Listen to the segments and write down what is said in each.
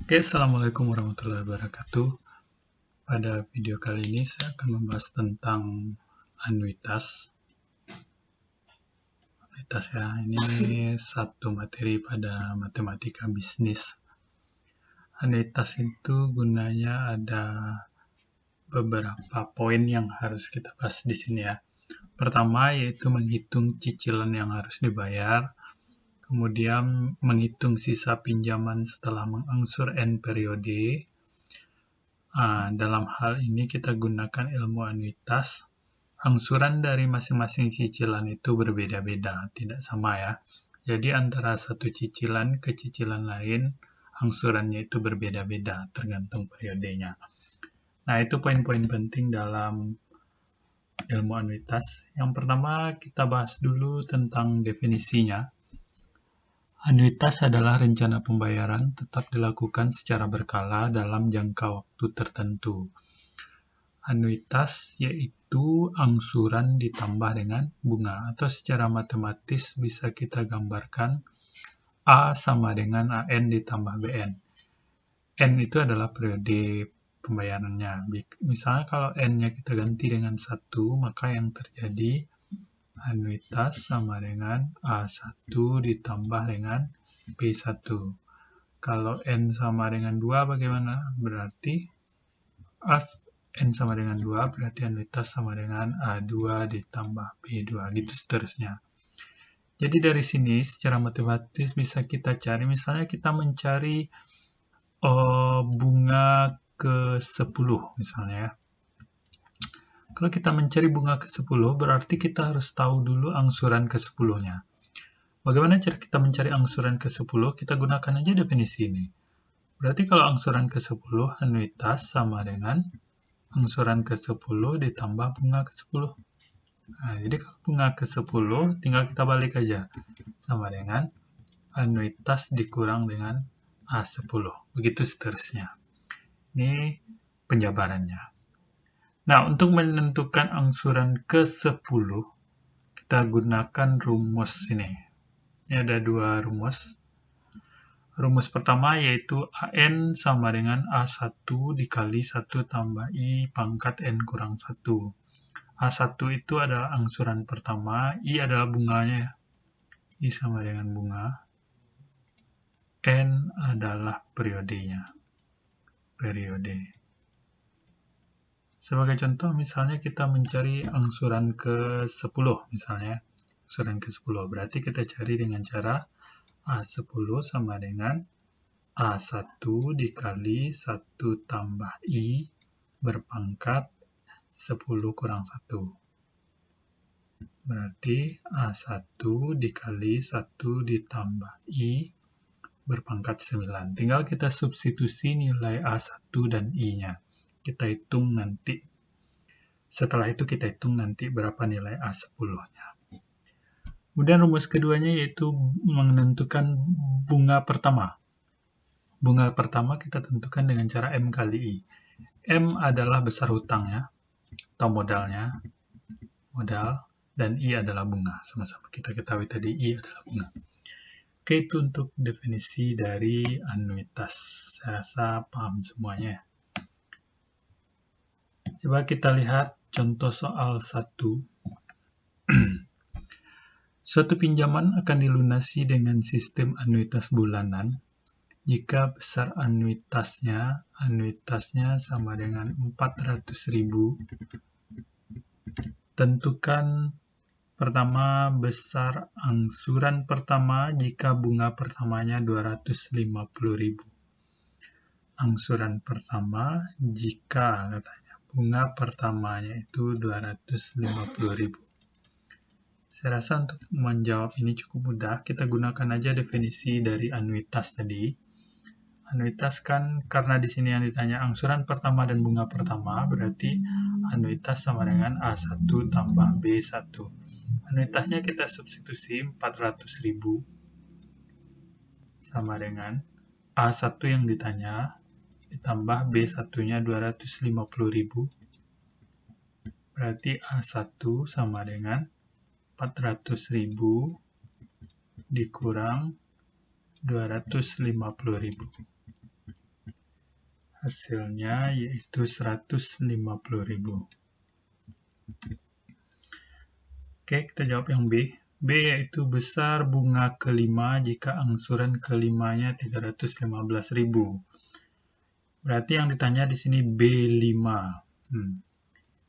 Oke, Assalamualaikum warahmatullahi wabarakatuh. Pada video kali ini saya akan membahas tentang anuitas. Anuitas ya, ini satu materi pada matematika bisnis. Anuitas itu gunanya ada beberapa poin yang harus kita bahas di sini ya. Pertama yaitu menghitung cicilan yang harus dibayar. Kemudian menghitung sisa pinjaman setelah mengangsur N periode. Dalam hal ini kita gunakan ilmu anuitas. Angsuran dari masing-masing cicilan itu berbeda-beda, tidak sama ya. Jadi antara satu cicilan ke cicilan lain, angsurannya itu berbeda-beda, tergantung periodenya. Nah, itu poin-poin penting dalam ilmu anuitas. Yang pertama, kita bahas dulu tentang definisinya. Anuitas adalah rencana pembayaran tetap dilakukan secara berkala dalam jangka waktu tertentu. Anuitas yaitu angsuran ditambah dengan bunga, atau secara matematis bisa kita gambarkan A sama dengan AN ditambah BN. N itu adalah periode pembayarannya. Misalnya kalau N-nya kita ganti dengan 1, maka yang terjadi anuitas sama dengan A1 ditambah dengan B1. Kalau N sama dengan 2 bagaimana? Berarti N sama dengan 2, berarti anuitas sama dengan A2 ditambah B2, gitu seterusnya. Jadi dari sini secara matematis bisa kita cari, misalnya kita mencari bunga ke-10 misalnya ya. Kalau kita mencari bunga ke-10, berarti kita harus tahu dulu angsuran ke-10-nya. Bagaimana cara kita mencari angsuran ke-10? Kita gunakan aja definisi ini. Berarti kalau angsuran ke-10, anuitas sama dengan angsuran ke-10 ditambah bunga ke-10. Nah, jadi kalau bunga ke-10, tinggal kita balik aja. Sama dengan anuitas dikurang dengan A10. Begitu seterusnya. Ini penjabarannya. Nah, untuk menentukan angsuran ke-10, kita gunakan rumus ini. Ini ada dua rumus. Rumus pertama yaitu AN sama dengan A1 dikali 1 tambah I pangkat N kurang 1. A1 itu adalah angsuran pertama, I adalah bunganya. I sama dengan bunga. N adalah periodenya. Periode. Sebagai contoh, misalnya kita mencari angsuran ke-10, misalnya. Angsuran ke-10, berarti kita cari dengan cara A10 sama dengan A1 dikali 1 tambah I berpangkat 10 kurang 1. Berarti A1 dikali 1 ditambah I berpangkat 9. Tinggal kita substitusi nilai A1 dan I-nya. Kita hitung nanti. Setelah itu kita hitung nanti berapa nilai A10-nya. Kemudian rumus keduanya yaitu menentukan bunga pertama. Bunga pertama kita tentukan dengan cara M kali I. M adalah besar hutangnya, atau modalnya, modal, dan I adalah bunga. Sama-sama kita ketahui tadi I adalah bunga. Oke, itu untuk definisi dari anuitas. Saya rasa paham semuanya. Coba kita lihat contoh soal 1. Suatu pinjaman akan dilunasi dengan sistem anuitas bulanan jika besar anuitasnya sama dengan 400.000. Tentukan pertama besar angsuran pertama jika bunga pertamanya 250.000. Angsuran pertama jika katanya bunga pertamanya itu 250.000. Saya rasa untuk menjawab ini cukup mudah. Kita gunakan aja definisi dari anuitas tadi. Anuitas kan karena di sini yang ditanya angsuran pertama dan bunga pertama, berarti anuitas sama dengan A1 tambah B1. Anuitasnya kita substitusi 400.000 sama dengan A1 yang ditanya ditambah B1-nya 250.000. Berarti A1 sama dengan 400.000 dikurang 250.000. hasilnya yaitu 150.000. Oke, kita jawab yang B. B yaitu besar bunga kelima jika angsuran kelimanya 315.000. Berarti yang ditanya di sini B5.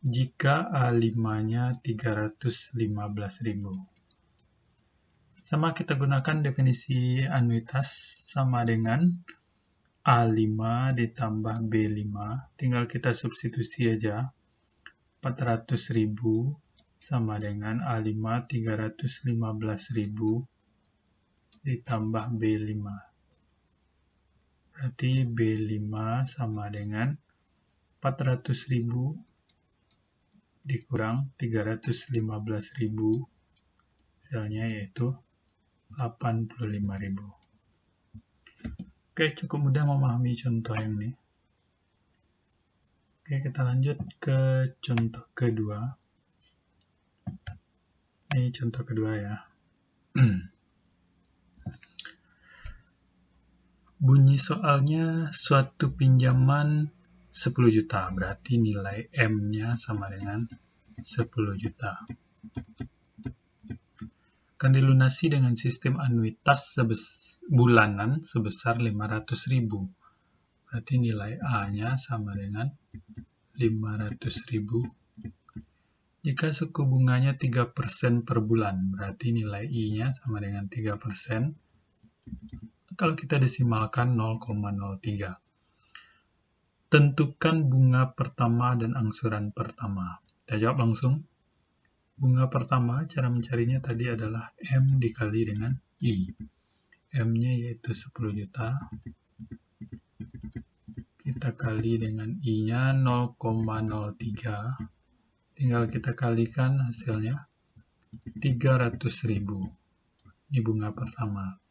Jika A5-nya 315.000. Sama kita gunakan definisi anuitas sama dengan A5 ditambah B5. Tinggal kita substitusi aja. 400.000 sama dengan A5 315.000 ditambah B5. Berarti B5 sama dengan 400.000 dikurang 315.000, hasilnya yaitu 85.000. Oke, cukup mudah memahami contoh yang ini. Oke, kita lanjut ke contoh kedua. Ini contoh kedua ya. Bunyi soalnya suatu pinjaman 10 juta, berarti nilai M-nya sama dengan 10 juta. Akan dilunasi dengan sistem anuitas bulanan sebesar 500.000. Berarti nilai A-nya sama dengan 500.000. Jika suku bunganya 3% per bulan, berarti nilai I-nya sama dengan 3%. Kalau kita desimalkan 0,03. Tentukan bunga pertama dan angsuran pertama. Kita jawab langsung. Bunga pertama, cara mencarinya tadi adalah M dikali dengan I. M-nya yaitu 10 juta. Kita kali dengan I-nya 0,03. Tinggal kita kalikan hasilnya 300.000. Ini bunga pertama.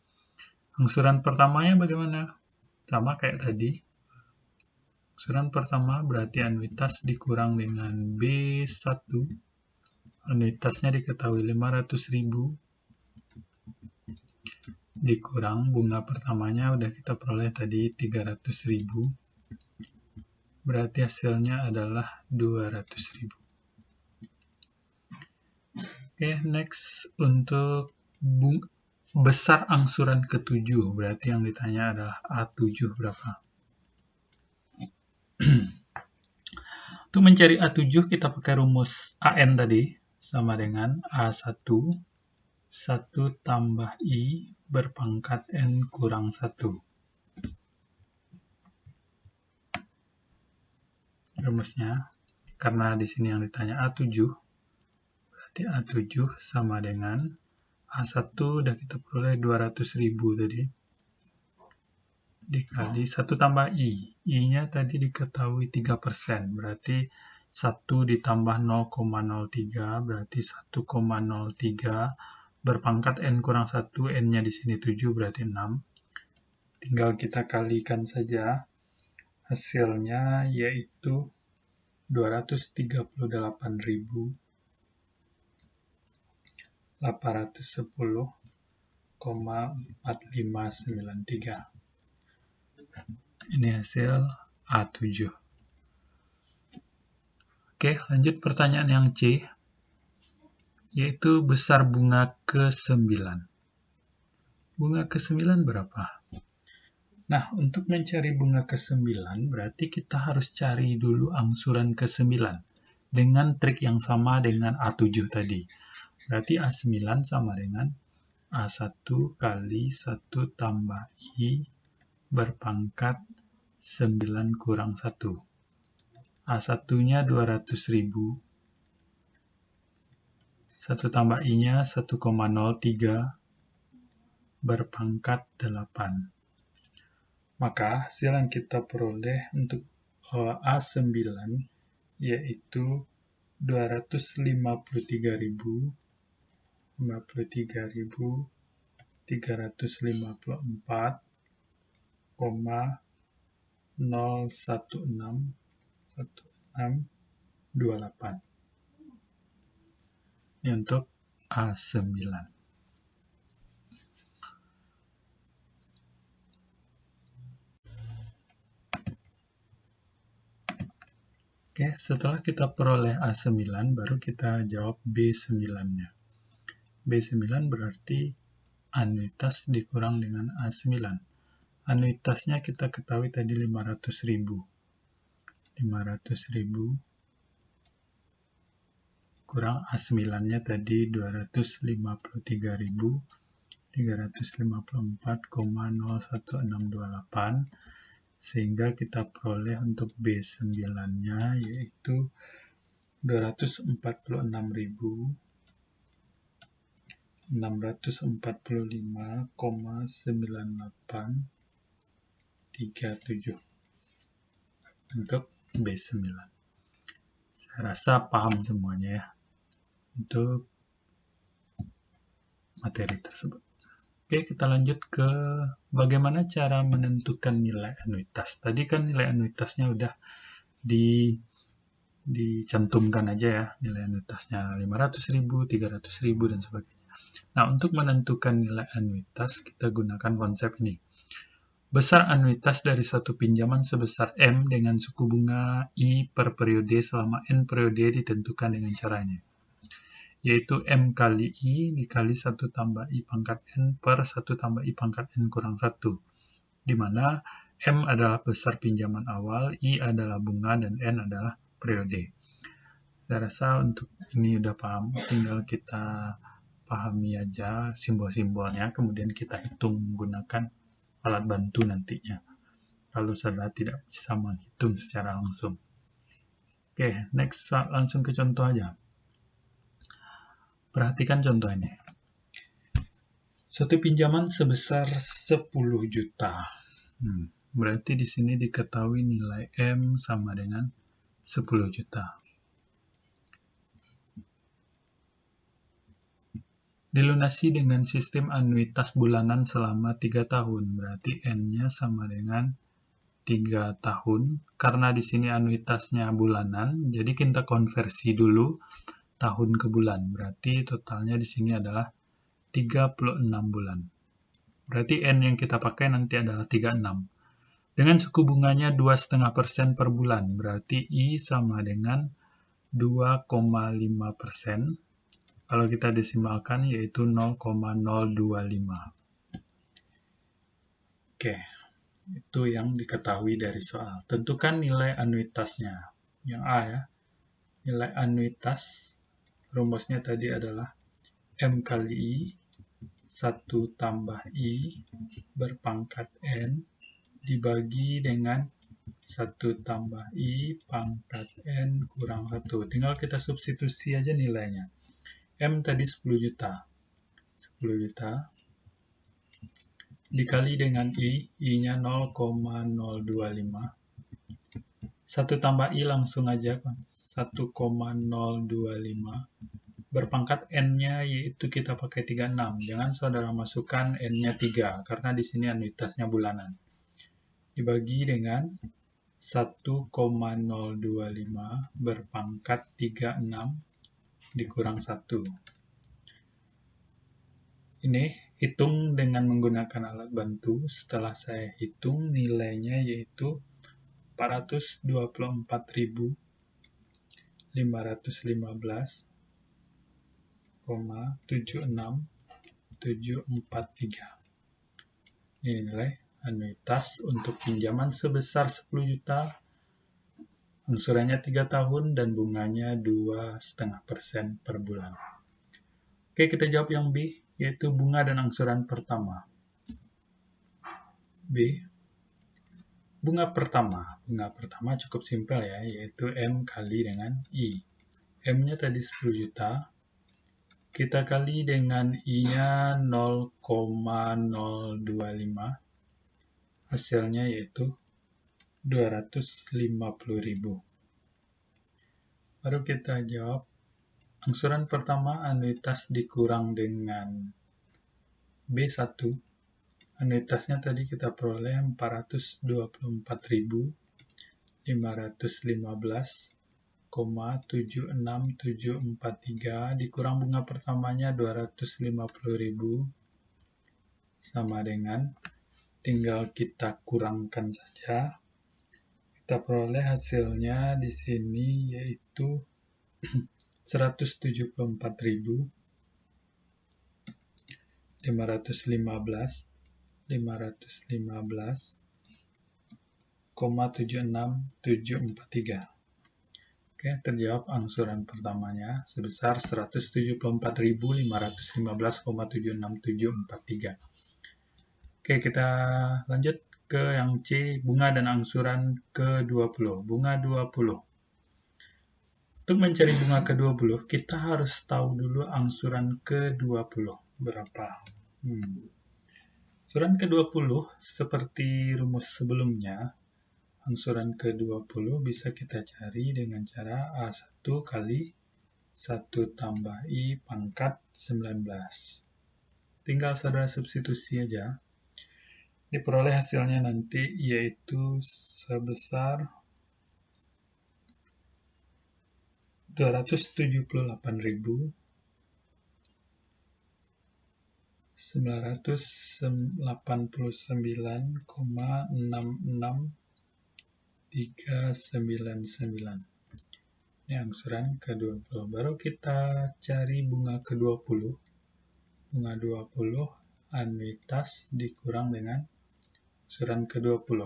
Angsuran pertamanya bagaimana? Sama kayak tadi. Angsuran pertama berarti anuitas dikurang dengan B1. Anuitasnya diketahui 500.000. Dikurang bunga pertamanya udah kita peroleh tadi 300.000. Berarti hasilnya adalah 200.000. Oke, next untuk besar angsuran ke-7, berarti yang ditanya adalah A7 berapa? Untuk mencari A7 kita pakai rumus AN tadi, sama dengan A1, 1 tambah I berpangkat N kurang 1. Rumusnya, karena di sini yang ditanya A7, berarti A7 sama dengan A1 udah kita peroleh 200.000 tadi. Dikali 1 tambah I. I-nya tadi diketahui 3%. Berarti 1 ditambah 0,03 berarti 1,03 berpangkat N kurang 1. N-nya di sini 7 berarti 6. Tinggal kita kalikan saja. Hasilnya yaitu 238.810,4593. Ini hasil A7. Oke, lanjut pertanyaan yang C, yaitu besar bunga ke-9. Bunga ke-9 berapa? Nah, untuk mencari bunga ke-9, berarti kita harus cari dulu angsuran ke-9 dengan trik yang sama dengan A7 tadi. Berarti A9 sama dengan A1 kali 1 tambah I berpangkat 9 kurang 1. A1-nya 200.000. 1 tambah I-nya 1,03 berpangkat 8. Maka hasil yang kita peroleh untuk A9 yaitu 253.354,0161628. Ini untuk A9. Oke, setelah kita peroleh A9, baru kita jawab B9-nya. B9 berarti anuitas dikurang dengan A9. Anuitasnya kita ketahui tadi 500.000. 500.000 kurang A9-nya tadi 254,0168, sehingga kita peroleh untuk B9-nya yaitu 244.645,9837 untuk B9. Saya rasa paham semuanya ya untuk materi tersebut. Oke, kita lanjut ke bagaimana cara menentukan nilai anuitas. Tadi kan nilai anuitasnya udah dicantumkan aja ya, nilai anuitasnya 500.000, 300.000, dan sebagainya. Nah, untuk menentukan nilai anuitas, kita gunakan konsep ini. Besar anuitas dari suatu pinjaman sebesar M dengan suku bunga I per periode selama N periode ditentukan dengan caranya, yaitu M kali I dikali 1 tambah I pangkat N per 1 tambah I pangkat N kurang 1, di mana M adalah besar pinjaman awal, I adalah bunga, dan N adalah periode. Saya rasa untuk ini udah paham, tinggal kita pahami aja simbol-simbolnya, kemudian kita hitung menggunakan alat bantu nantinya, kalau saudara tidak bisa menghitung secara langsung. Oke, next, langsung ke contoh aja. Perhatikan contoh ini. Suatu pinjaman sebesar 10 juta. Berarti di sini diketahui nilai M sama dengan 10 juta. Dilunasi dengan sistem anuitas bulanan selama 3 tahun. Berarti N-nya sama dengan 3 tahun. Karena di sini anuitasnya bulanan, jadi kita konversi dulu tahun ke bulan. Berarti totalnya di sini adalah 36 bulan. Berarti N yang kita pakai nanti adalah 36. Dengan suku bunganya 2,5% per bulan. Berarti I sama dengan 2,5%. Kalau kita desimalkan yaitu 0,025. Oke, itu yang diketahui dari soal. Tentukan nilai anuitasnya. Yang A ya. Nilai anuitas, rumusnya tadi adalah M kali I, 1 tambah I berpangkat N, dibagi dengan 1 tambah I pangkat N kurang 1. Tinggal kita substitusi aja nilainya. M tadi 10 juta. 10 juta dikali dengan I, I-nya 0,025. 1 tambah I langsung aja, 1,025. Berpangkat N-nya yaitu kita pakai 36. Jangan saudara masukkan N-nya 3, karena di sini anuitasnya bulanan. Dibagi dengan 1,025 berpangkat 36 dikurang 1. Ini hitung dengan menggunakan alat bantu. Setelah saya hitung nilainya yaitu 424.515,76743. Ini nilai anuitas untuk pinjaman sebesar 10 juta, angsurannya 3 tahun, dan bunganya 2,5% per bulan. Oke, kita jawab yang B, yaitu bunga dan angsuran pertama. B, bunga pertama. Bunga pertama cukup simpel ya, yaitu M kali dengan I. M-nya tadi 10 juta. Kita kali dengan I-nya 0,025. Hasilnya yaitu 250.000. Baru kita jawab. Angsuran pertama anuitas dikurang dengan B1. Anuitasnya tadi kita peroleh 424.515,76743 dikurang bunga pertamanya 250.000 sama dengan, tinggal kita kurangkan saja, Kita peroleh hasilnya di sini yaitu 574.515,76743. Oke, terjawab angsuran pertamanya sebesar 174.515,76743. Oke, kita lanjut ke yang C, bunga dan angsuran ke-20. Bunga 20. Untuk mencari bunga ke-20, kita harus tahu dulu angsuran ke-20 berapa. Angsuran ke-20, seperti rumus sebelumnya, angsuran ke-20 bisa kita cari dengan cara A1 kali 1 tambah I pangkat 19. Tinggal saudara substitusi aja. Diperoleh hasilnya nanti yaitu sebesar 279.66399. Ini angsuran ke-20. Baru kita cari bunga ke-20. Bunga 20 anuitas dikurang dengan angsuran ke-20.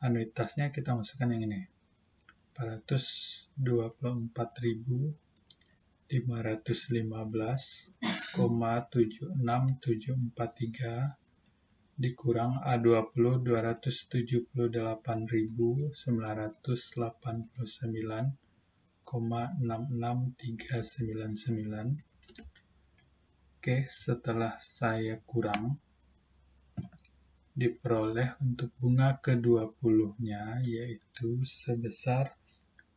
Anuitasnya kita masukkan yang ini. 424.715,76743 dikurang A20 278.989,66399. Oke, setelah saya kurang, diperoleh untuk bunga ke-20-nya yaitu sebesar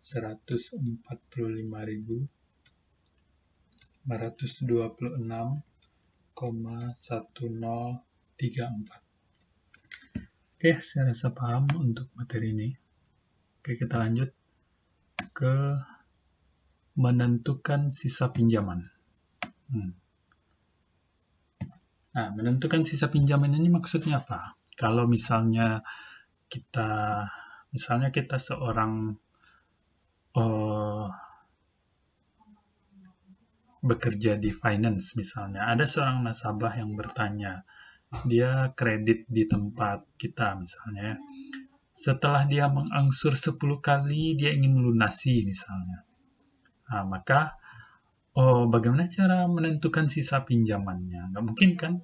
145.426,1034. Oke, saya rasa paham untuk materi ini. Oke, kita lanjut ke menentukan sisa pinjaman. Nah, menentukan sisa pinjaman ini maksudnya apa? Kalau misalnya kita seorang bekerja di finance misalnya, ada seorang nasabah yang bertanya, dia kredit di tempat kita misalnya, setelah dia mengangsur 10 kali dia ingin melunasi misalnya. Nah, maka bagaimana cara menentukan sisa pinjamannya? Nggak mungkin kan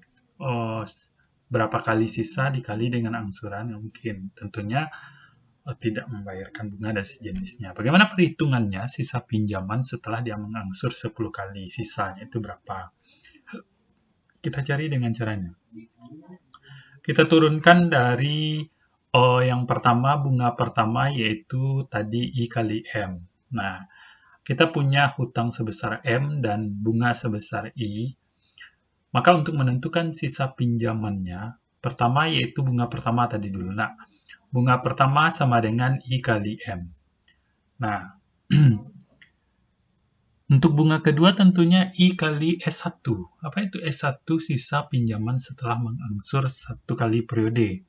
berapa kali sisa dikali dengan angsuran, nggak mungkin. Tentunya tidak membayarkan bunga dan sejenisnya. Bagaimana perhitungannya sisa pinjaman setelah dia mengangsur 10 kali, sisanya itu berapa? Kita cari dengan caranya. Kita turunkan dari yang pertama, bunga pertama yaitu tadi I kali M. Nah, kita punya hutang sebesar M dan bunga sebesar I. Maka untuk menentukan sisa pinjamannya, pertama yaitu bunga pertama tadi dulu. Nah, bunga pertama sama dengan I kali M. Nah, untuk bunga kedua tentunya I kali S1. Apa itu S1? Sisa pinjaman setelah mengangsur 1 kali periode.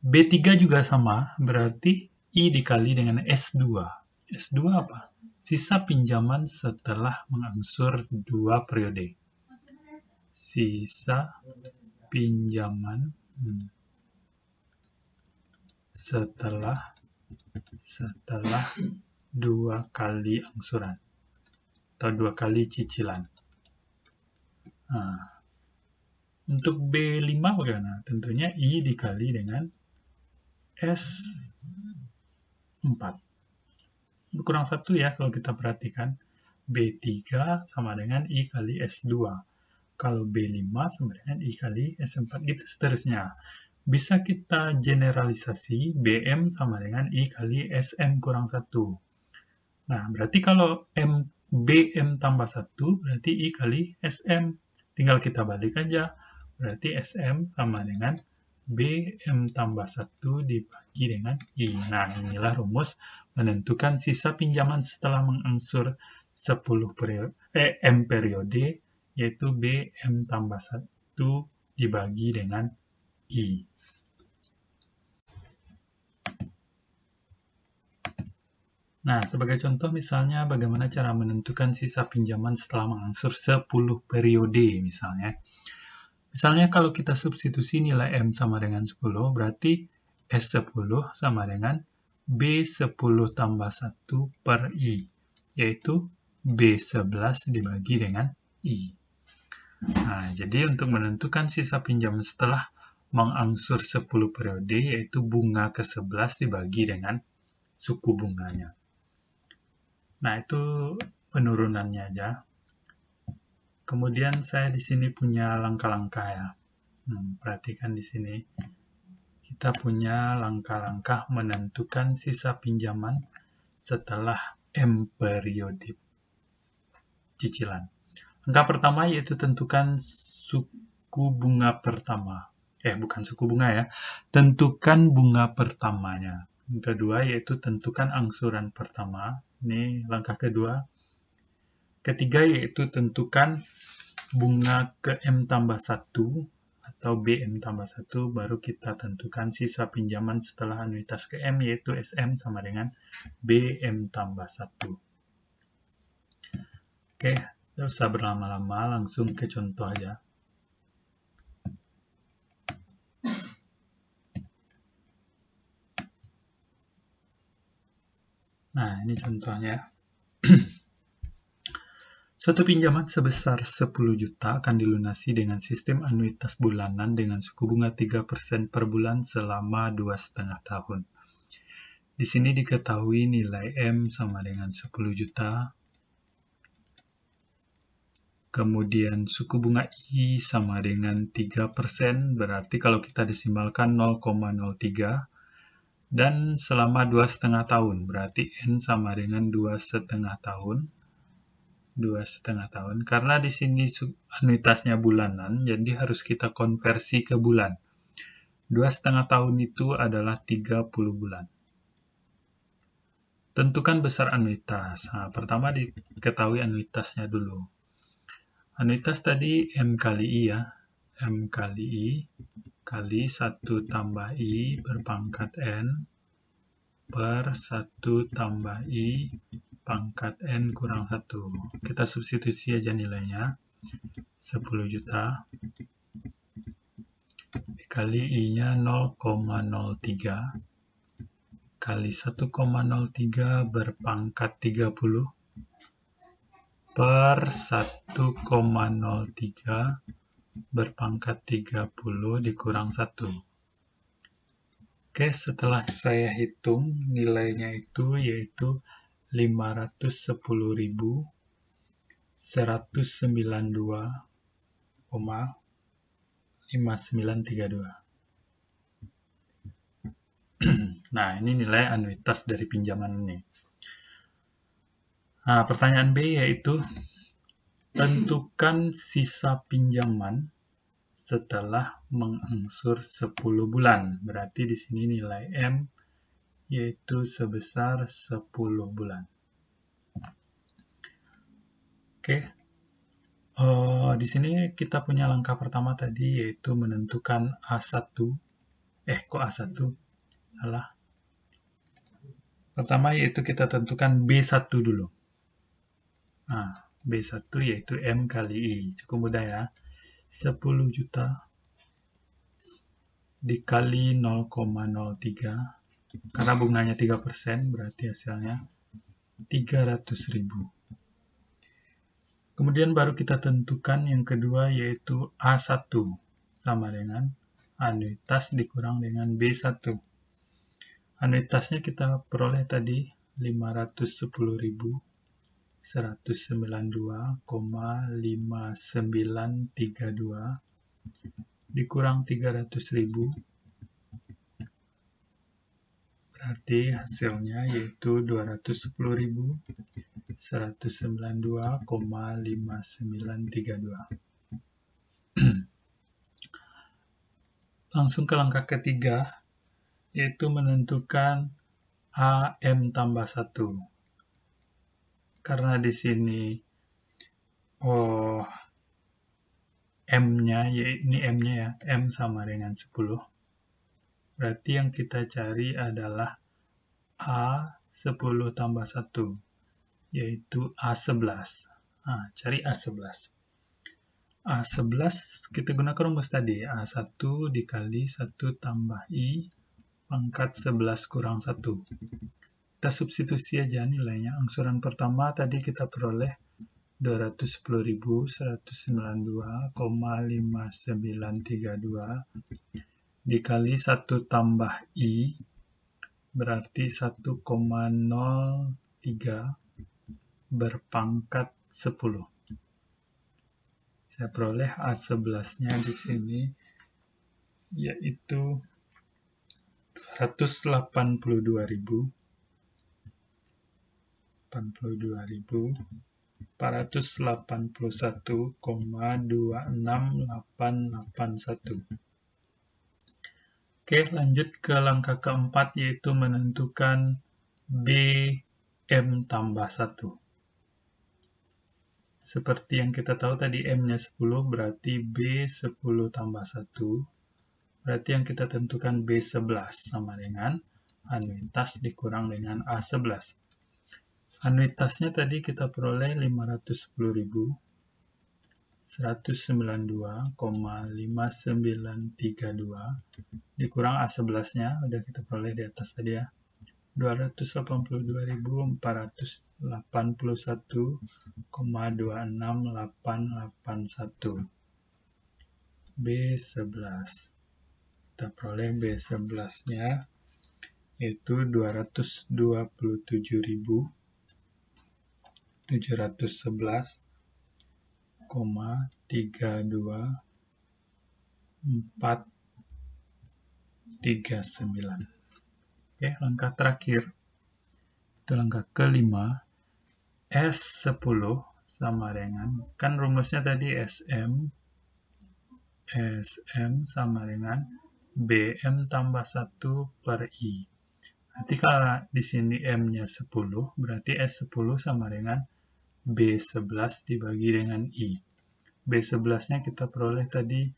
B3 juga sama, berarti I dikali dengan S2. S2 apa? Sisa pinjaman setelah mengangsur 2 periode. Sisa pinjaman setelah 2 kali angsuran atau 2 kali cicilan. Nah, untuk B5 bagaimana? Tentunya I dikali dengan S4. Kurang 1 ya kalau kita perhatikan. B3 sama dengan I kali S2. Kalau B5 sama dengan I kali S4, gitu seterusnya. Bisa kita generalisasi BM sama dengan I kali SM kurang 1. Nah, berarti kalau BM tambah 1, berarti I kali SM. Tinggal kita balik aja. Berarti SM sama dengan BM tambah 1 dibagi dengan I. Nah, inilah rumus menentukan sisa pinjaman setelah mengangsur 10 M periode, yaitu BM tambah 1 dibagi dengan I. Nah, sebagai contoh misalnya bagaimana cara menentukan sisa pinjaman setelah mengangsur 10 periode misalnya. Misalnya kalau kita substitusi nilai M sama dengan 10, berarti S10 sama dengan B10 tambah 1 per I, yaitu B11 dibagi dengan I. Nah, jadi untuk menentukan sisa pinjaman setelah mengangsur 10 periode, yaitu bunga ke-11 dibagi dengan suku bunganya. Nah, itu penurunannya aja. Kemudian saya di sini punya langkah-langkah ya. Perhatikan di sini. Kita punya langkah-langkah menentukan sisa pinjaman setelah M periode cicilan. Langkah pertama yaitu tentukan suku bunga pertama. Bukan suku bunga ya. Tentukan bunga pertamanya. Yang kedua yaitu tentukan angsuran pertama. Ini langkah kedua. Ketiga yaitu tentukan bunga ke M tambah 1 atau BM tambah 1, baru kita tentukan sisa pinjaman setelah anuitas ke M, yaitu SM sama dengan BM tambah 1. Oke, tidak usah berlama-lama, langsung ke contoh aja. Nah, ini contohnya. Suatu pinjaman sebesar 10 juta akan dilunasi dengan sistem anuitas bulanan dengan suku bunga 3% per bulan selama 2,5 tahun. Di sini diketahui nilai M sama dengan 10 juta. Kemudian suku bunga I sama dengan 3%, berarti kalau kita desimalkan 0,03. Dan selama 2,5 tahun, berarti N sama dengan 2,5 tahun. 2,5 tahun, karena di sini anuitasnya bulanan, jadi harus kita konversi ke bulan. 2,5 tahun itu adalah 30 bulan. Tentukan besar anuitas. Nah, pertama diketahui anuitasnya dulu. Anuitas tadi M kali I ya. M kali I kali 1 tambah I berpangkat N per 1 tambah I pangkat N kurang 1. Kita substitusi aja nilainya. 10 juta dikali I-nya 0,03 kali 1,03 berpangkat 30 per 1,03 berpangkat 30 dikurang 1. Oke, setelah saya hitung nilainya itu yaitu 510.192,5932. Nah, ini nilai anuitas dari pinjaman ini. Nah, pertanyaan B yaitu tentukan sisa pinjaman setelah mengangsur 10 bulan. Berarti di sini nilai M yaitu sebesar 10 bulan. Oke. Di sini kita punya langkah pertama tadi yaitu menentukan A1. Kok A1? Salah. Pertama yaitu kita tentukan B1 dulu. Nah, B1 yaitu M kali I. Cukup mudah ya. 10 juta dikali 0,03. Karena bunganya 3%, berarti hasilnya 300.000. Kemudian baru kita tentukan yang kedua yaitu A1 sama dengan anuitas dikurang dengan B1. Anuitasnya kita peroleh tadi 510.192,5932 dikurang 300.000. Berarti hasilnya yaitu 210.192,5932. Langsung ke langkah ketiga, yaitu menentukan AM tambah 1. Karena di sini M-nya, ini M-nya ya, M sama dengan 10. Berarti yang kita cari adalah A 10 tambah 1, yaitu A11. Nah, cari A11. A11 kita gunakan rumus tadi, A1 dikali 1 tambah I pangkat 11 kurang 1. Kita substitusi aja nilainya. Angsuran pertama tadi kita peroleh 210.192,5932 dikali 1 tambah I berarti 1,03 berpangkat 10. Saya peroleh A11-nya di sini yaitu 481,2681. Oke, lanjut ke langkah keempat, yaitu menentukan BM tambah 1. Seperti yang kita tahu tadi M-nya 10, berarti B 10 tambah 1. Berarti yang kita tentukan B11 sama dengan anuitas dikurang dengan A11. Anuitasnya tadi kita peroleh 510.192,5932 dikurang A11-nya, udah kita peroleh di atas tadi ya. 282.481,26881. B11. Kita peroleh B11-nya yaitu 277.711,32439. Oke, langkah terakhir, itu langkah kelima, S10 sama dengan, kan rumusnya tadi SM sama dengan BM tambah 1 per I. Nanti kalau di sini M-nya 10, berarti S10 sama dengan B11 dibagi dengan I. B11-nya kita peroleh tadi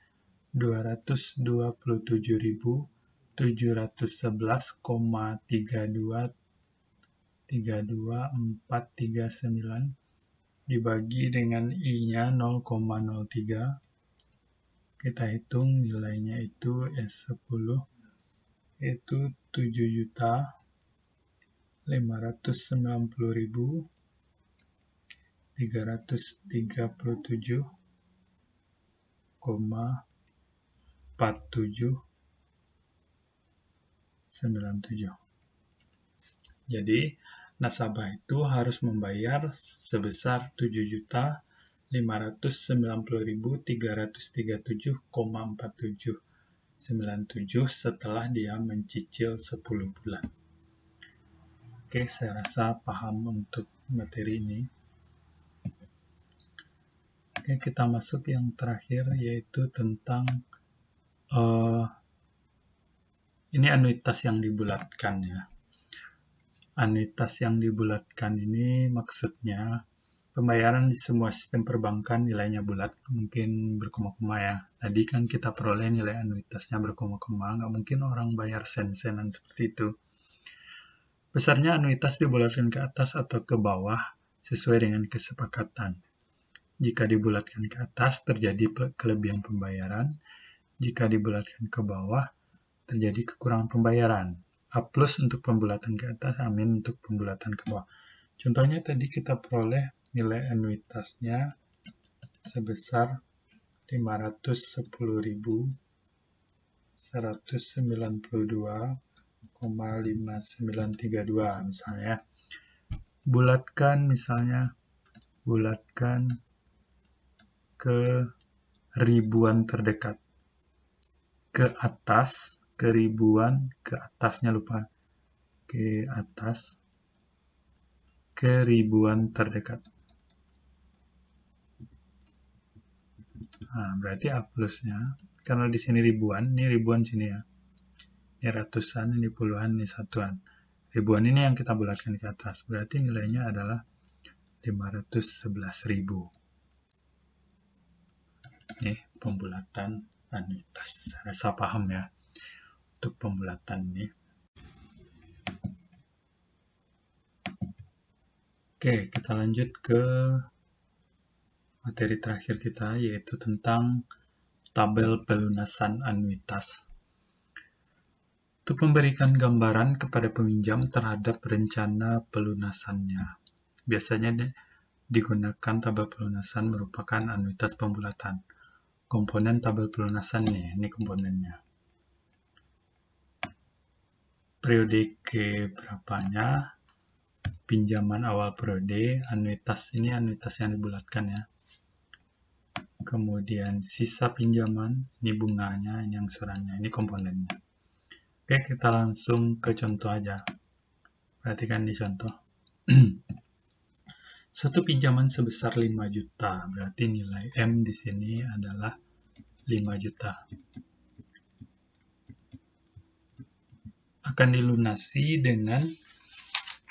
277.711,32439 dibagi dengan I-nya 0,03. Kita hitung nilainya itu S10 itu 7.590.337,4797. Jadi, nasabah itu harus membayar sebesar 7.590.337,4797 setelah dia mencicil 10 bulan. Oke, saya rasa paham untuk materi ini. Oke, kita masuk yang terakhir, yaitu tentang ini anuitas yang dibulatkan ya. Anuitas yang dibulatkan ini maksudnya pembayaran di semua sistem perbankan nilainya bulat, mungkin berkoma-koma ya. Tadi kan kita peroleh nilai anuitasnya berkoma-koma, nggak mungkin orang bayar sen-senan seperti itu. Besarnya anuitas dibulatkan ke atas atau ke bawah sesuai dengan kesepakatan. Jika dibulatkan ke atas, terjadi kelebihan pembayaran. Jika dibulatkan ke bawah, terjadi kekurangan pembayaran. A plus untuk pembulatan ke atas, amin untuk pembulatan ke bawah. Contohnya tadi kita peroleh nilai anuitasnya sebesar 510.192,5932 misalnya. Bulatkan ke ribuan terdekat. Ke atas, ke ribuan, ke atasnya lupa. Ke atas, ke ribuan terdekat. Nah, berarti A plusnya, karena di sini ribuan, ini ribuan sini ya. Ini ratusan, ini puluhan, ini satuan. Ribuan ini yang kita bulatkan ke atas, berarti nilainya adalah 511.000. Ini pembulatan anuitas. Saya rasa paham ya untuk pembulatan ini. Oke, kita lanjut ke materi terakhir kita, yaitu tentang tabel pelunasan anuitas. Untuk memberikan gambaran kepada peminjam terhadap rencana pelunasannya. Biasanya digunakan tabel pelunasan merupakan anuitas pembulatan. Komponen tabel pelunasan nih, ini komponennya. Periode ke berapanya, pinjaman awal periode, anuitas ini anuitas yang dibulatkan ya. Kemudian sisa pinjaman, ini bunganya, ini angsurannya, ini komponennya. Oke, kita langsung ke contoh aja. Perhatikan di contoh. Satu pinjaman sebesar 5 juta, berarti nilai M di sini adalah 5 juta. Akan dilunasi dengan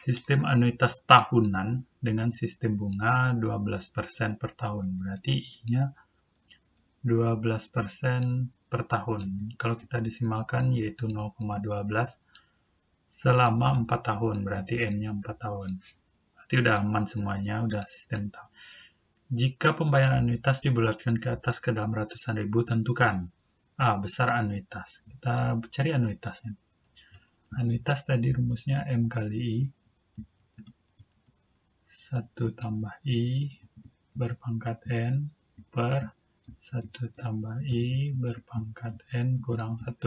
sistem anuitas tahunan dengan sistem bunga 12% per tahun. Berarti I-nya 12% per tahun. Kalau kita desimalkan yaitu 0,12 selama 4 tahun. Berarti N-nya 4 tahun. Berarti udah aman semuanya, udah sistem tahun. Jika pembayaran anuitas dibulatkan ke atas ke dalam ratusan ribu, tentukan A. Besar anuitas. Kita cari anuitasnya. Anuitas tadi rumusnya M kali I. 1 tambah I berpangkat N per 1 tambah I berpangkat N kurang 1.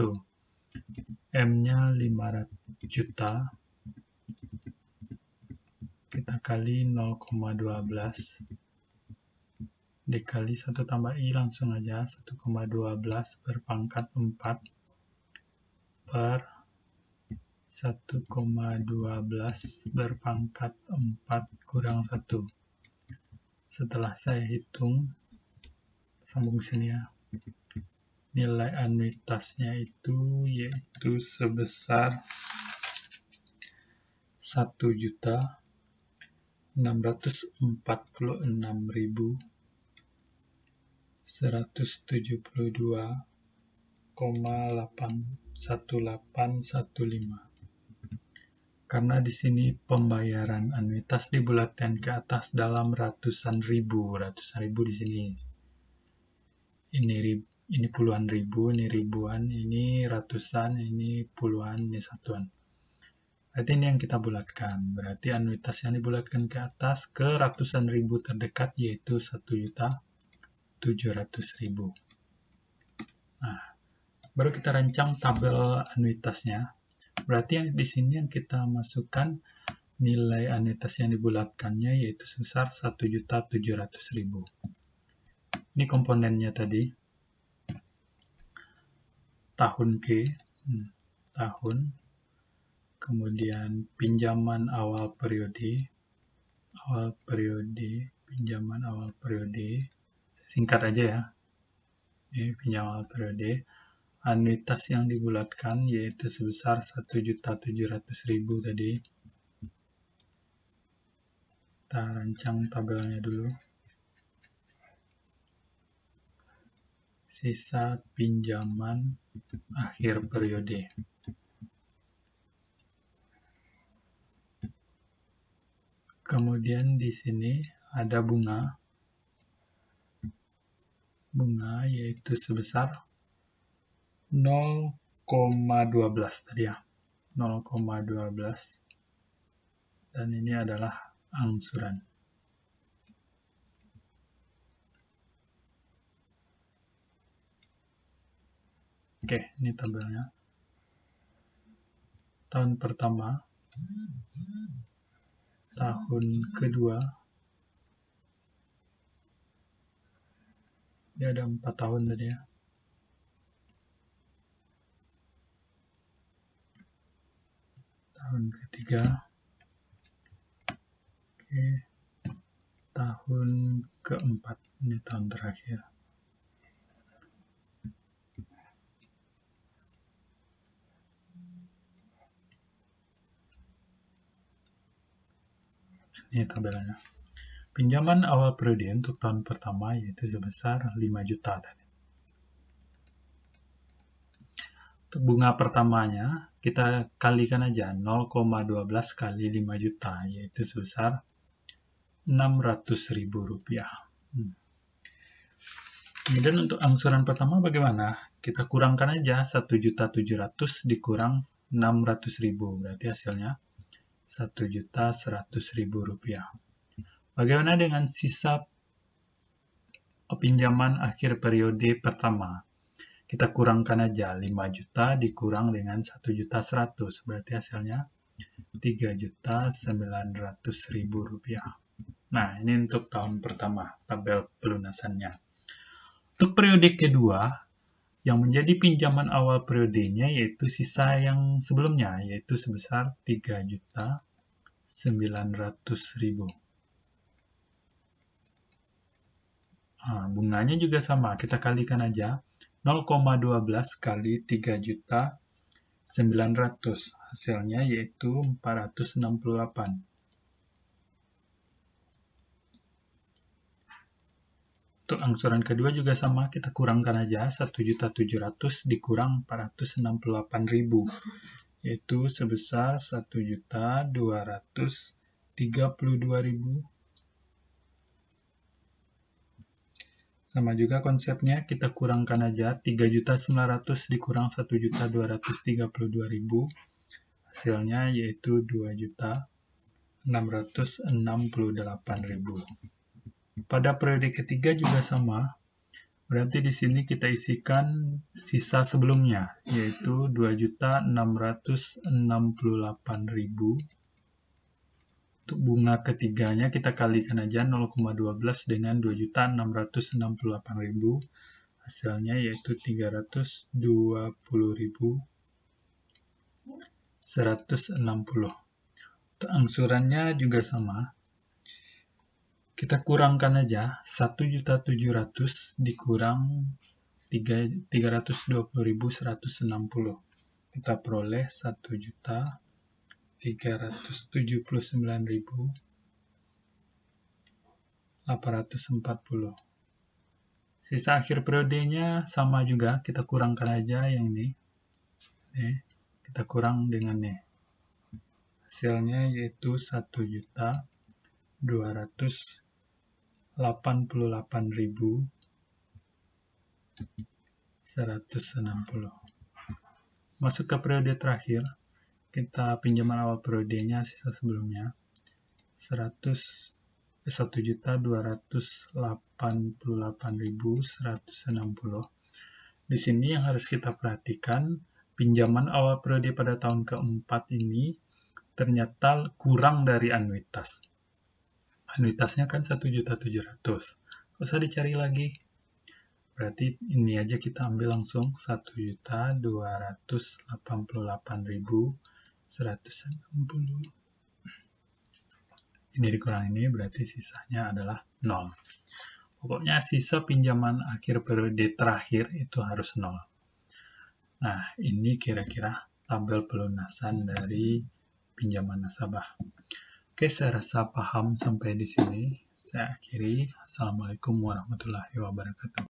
M-nya 500 juta. Kita kali 0,12. Dikali 1 tambah I langsung aja. 1,12 berpangkat 4 per 1,12 berpangkat 4 kurang 1. Setelah saya hitung, sambung sini ya, nilai anuitasnya itu yaitu sebesar 1.646.172,81815. Karena di sini pembayaran anuitas dibulatkan ke atas dalam ratusan ribu di sini. Ini puluhan ribu, ini ribuan, ini ratusan, ini puluhan, ini satuan. Berarti ini yang kita bulatkan. Berarti anuitas yang dibulatkan ke atas ke ratusan ribu terdekat yaitu 1.700.000. Nah, baru kita rancang tabel anuitasnya. Berarti di sini yang kita masukkan nilai anuitas yang dibulatkannya yaitu sebesar 1.700.000. Ini komponennya tadi. Tahun K, tahun. Kemudian pinjaman awal periode, pinjaman awal periode. Singkat aja ya. Ini pinjaman awal periode. Anuitas yang dibulatkan yaitu sebesar 1.700.000 tadi. Kita rancang tabelnya dulu. Sisa pinjaman akhir periode. Kemudian di sini ada bunga. Bunga yaitu sebesar 0,12 tadi ya, 0,12, dan ini adalah angsuran. Oke, ini tabelnya. Tahun pertama, tahun kedua, dia ada 4 tahun tadi ya. Tahun ketiga, oke, tahun keempat, ini tahun terakhir. Ini tabelnya. Pinjaman awal periode untuk tahun pertama yaitu sebesar 5 juta tadi. Untuk bunga pertamanya, kita kalikan aja 0,12 kali 5 juta, yaitu sebesar Rp600.000. Kemudian untuk angsuran pertama bagaimana? Kita kurangkan aja 1.700.000 dikurang 600.000, berarti hasilnya Rp1.100.000. Bagaimana dengan sisa pinjaman akhir periode pertama? Kita kurangkan aja 5 juta dikurang dengan 1.100.000, berarti hasilnya Rp3.900.000. Nah, ini untuk tahun pertama, tabel pelunasannya. Untuk periode kedua, yang menjadi pinjaman awal periodenya yaitu sisa yang sebelumnya, yaitu sebesar Rp3.900.000. Nah, bunganya juga sama, kita kalikan aja 0,12 kali 3.900.000, hasilnya yaitu 468. Untuk angsuran kedua juga sama, kita kurangkan aja 1.700.000 dikurang 468.000, yaitu sebesar 1.232.000. Sama juga konsepnya, kita kurangkan aja 3.900.000 dikurang 1.232.000, hasilnya yaitu 2.668.000. Pada periode ketiga juga sama, berarti di sini kita isikan sisa sebelumnya, yaitu 2.668.000. Untuk bunga ketiganya kita kalikan aja 0,12 dengan 2.668.000, hasilnya yaitu 320.160. Untuk angsurannya juga sama. Kita kurangkan aja 1.700.000 dikurang 320.160. Kita peroleh 1.379.840. Sisa akhir periodenya sama juga, kita kurangkan aja yang ini. Kita kurang dengan ini. Hasilnya yaitu 1.288.160. Masuk ke periode terakhir, kita pinjaman awal periodenya sisa sebelumnya 1.288.160. Di sini yang harus kita perhatikan, pinjaman awal periode pada tahun keempat ini ternyata kurang dari anuitas. Anuitasnya kan 1.700.000. Gak usah dicari lagi. Berarti ini aja kita ambil langsung 1.288.160. Ini dikurang ini berarti sisanya adalah 0. Pokoknya sisa pinjaman akhir periode terakhir itu harus 0. Nah, ini kira-kira tabel pelunasan dari pinjaman nasabah. Oke, saya rasa paham sampai di sini. Saya akhiri. Assalamualaikum warahmatullahi wabarakatuh.